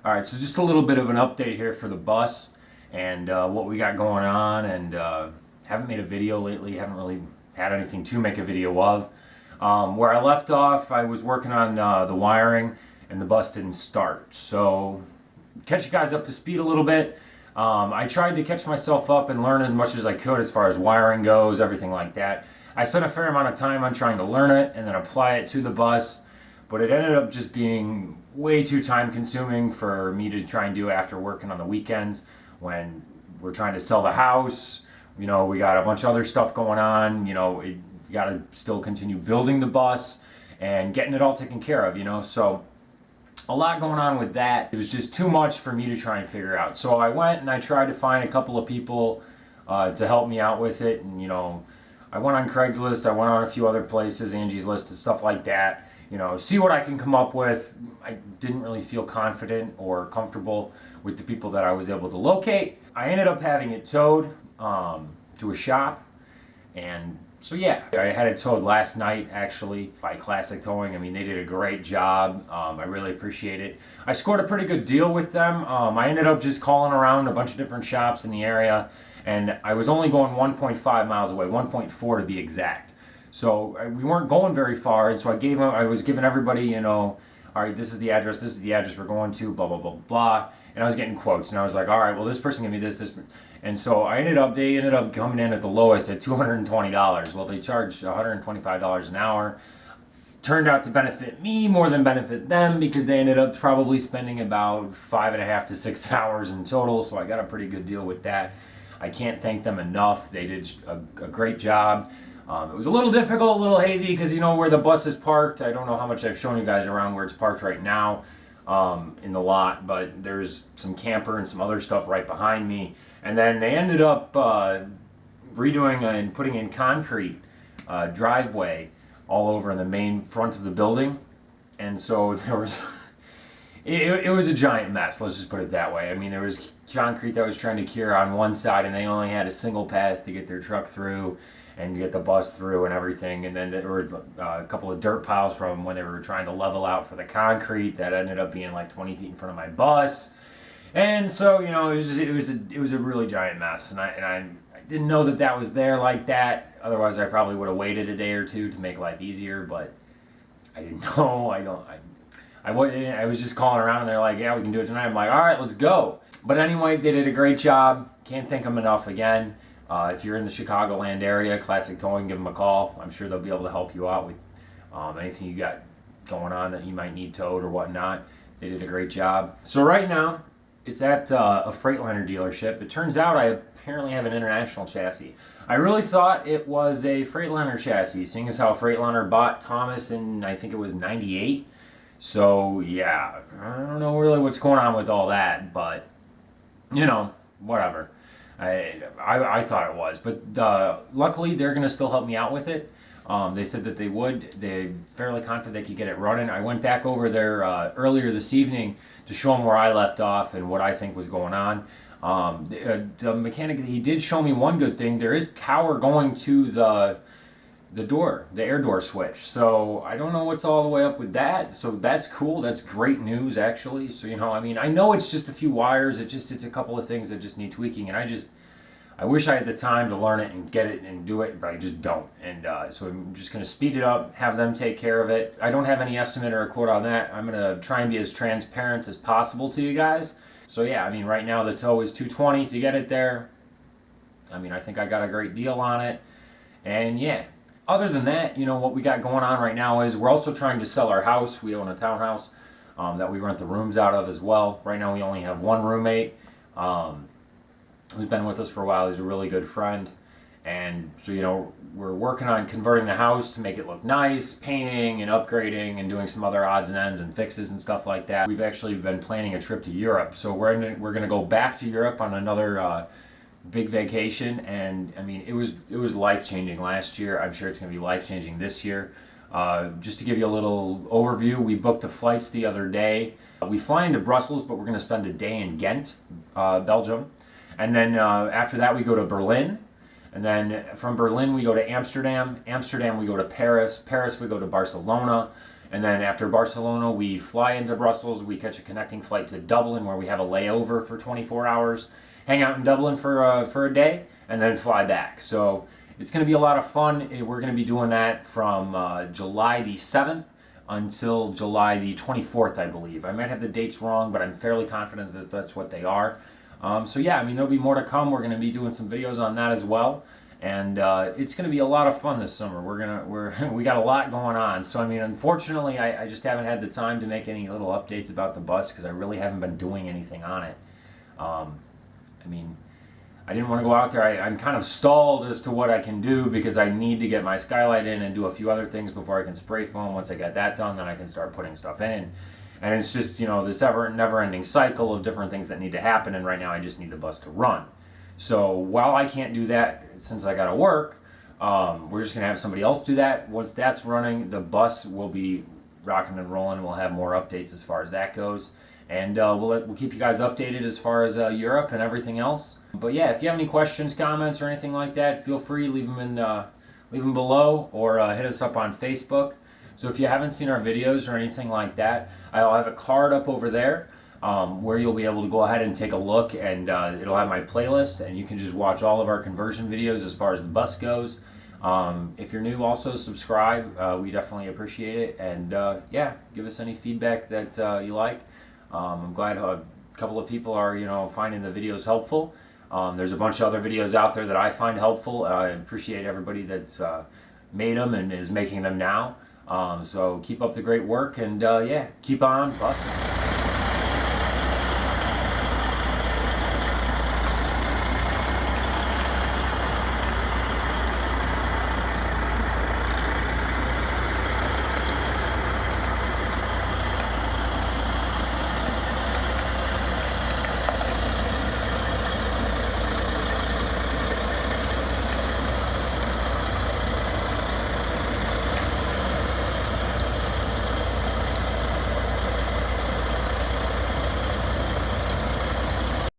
All right, so just a little bit of an update here for the bus and what we got going on, and haven't made a video lately, haven't really had anything to make a video of. Where I left off, I was working on the wiring and the bus didn't start. So catch you guys up to speed a little bit. I tried to catch myself up and learn as much as I could as far as wiring goes, everything like that. I spent a fair amount of time on trying to learn it and then apply it to the bus, but it ended up just being way too time consuming for me to try and do after working on the weekends when we're trying to sell the house. You know, we got a bunch of other stuff going on. You know, you got to still continue building the bus and getting it all taken care of, you know. So a lot going on with that. It was just too much for me to try and figure out. So I went and I tried to find a couple of people to help me out with it. And, you know, I went on Craigslist. I went on a few other places, Angie's List and stuff like that. You know, see what I can come up with. I didn't really feel confident or comfortable with the people that I was able to locate. I ended up having it towed to a shop, and so yeah, I had it towed last night actually by Classic Towing. I mean, they did a great job. I really appreciate it. I scored a pretty good deal with them. I ended up just calling around a bunch of different shops in the area, and I was only going 1.5 miles away, 1.4 to be exact. So we weren't going very far, and so I was giving everybody, you know, all right, this is the address we're going to, blah, blah, blah, blah. And I was getting quotes, and I was like, all right, well, this person gave me this. And so they ended up coming in at the lowest at $220. Well, they charged $125 an hour. Turned out to benefit me more than benefit them because they ended up probably spending about 5.5 to 6 hours in total. So I got a pretty good deal with that. I can't thank them enough. They did a great job. It was a little difficult, a little hazy because, you know, where the bus is parked, I don't know how much I've shown you guys around where it's parked right now in the lot, but there's some camper and some other stuff right behind me. And then they ended up redoing and putting in concrete driveway all over in the main front of the building. And so there was, it was a giant mess, let's just put it that way. I mean, there was concrete that was trying to cure on one side and they only had a single path to get their truck through and get the bus through and everything. And then there were a couple of dirt piles from when they were trying to level out for the concrete that ended up being like 20 feet in front of my bus. And so, you know, it was a really giant mess. And I didn't know that was there like that. Otherwise, I probably would have waited a day or two to make life easier. But I didn't know. I was just calling around and they're like, yeah, we can do it tonight. I'm like, all right, let's go. But anyway, they did a great job. Can't thank them enough again. If you're in the Chicagoland area, Classic Towing, give them a call. I'm sure they'll be able to help you out with anything you got going on that you might need towed or whatnot. They did a great job. So right now, it's at a Freightliner dealership. It turns out I apparently have an international chassis. I really thought it was a Freightliner chassis, seeing as how Freightliner bought Thomas in, I think it was 98. So yeah, I don't know really what's going on with all that, but you know, whatever. I thought it was, but luckily they're going to still help me out with it. They said that they would. They're fairly confident they could get it running. I went back over there earlier this evening to show them where I left off and what I think was going on. The mechanic, he did show me one good thing. There is power going to the air door switch. So I don't know what's all the way up with that. So that's cool. That's great news, actually. So, you know, I mean, I know it's just a few wires. It's a couple of things that just need tweaking. And I wish I had the time to learn it and get it and do it, but I just don't. And so I'm just going to speed it up, have them take care of it. I don't have any estimate or a quote on that. I'm going to try and be as transparent as possible to you guys. So yeah, I mean, right now the tow is $220 to get it there. I mean, I think I got a great deal on it. And yeah. Other than that, you know, what we got going on right now is we're also trying to sell our house. We own a townhouse that we rent the rooms out of as well. Right now we only have one roommate who's been with us for a while. He's a really good friend. And so, you know, we're working on converting the house to make it look nice, painting and upgrading and doing some other odds and ends and fixes and stuff like that. We've actually been planning a trip to Europe. So we're going to go back to Europe on another big vacation, and I mean it was life-changing last year. I'm sure it's going to be life-changing this year. Just to give you a little overview, we booked the flights the other day. We fly into Brussels, but we're going to spend a day in Ghent, Belgium, and then after that we go to Berlin, and then from Berlin we go to Amsterdam. Amsterdam we go to Paris. Paris we go to Barcelona, And then after Barcelona, we fly into Brussels. We catch a connecting flight to Dublin, where we have a layover for 24 hours, hang out in Dublin for a day, and then fly back. So it's going to be a lot of fun. We're going to be doing that from July the 7th until July the 24th, I believe. I might have the dates wrong, but I'm fairly confident that that's what they are. So yeah, I mean, there'll be more to come. We're going to be doing some videos on that as well. And it's going to be a lot of fun this summer. We got a lot going on. So I mean, unfortunately, I just haven't had the time to make any little updates about the bus because I really haven't been doing anything on it. I mean, I didn't want to go out there. I'm kind of stalled as to what I can do because I need to get my skylight in and do a few other things before I can spray foam. Once I get that done, then I can start putting stuff in. And it's just, this never-ending cycle of different things that need to happen. And right now, I just need the bus to run. So while I can't do that since I got to work, we're just going to have somebody else do that. Once that's running, the bus will be rocking and rolling. We'll have more updates as far as that goes. And we'll keep you guys updated as far as Europe and everything else. But yeah, if you have any questions, comments, or anything like that, feel free, leave them below, or hit us up on Facebook. So if you haven't seen our videos or anything like that, I'll have a card up over there where you'll be able to go ahead and take a look, and it'll have my playlist, and you can just watch all of our conversion videos as far as the bus goes. If you're new, also subscribe. We definitely appreciate it. And yeah, give us any feedback that you like. I'm glad a couple of people are, finding the videos helpful. There's a bunch of other videos out there that I find helpful. I appreciate everybody that's made them and is making them now. So keep up the great work, and yeah, keep on busting.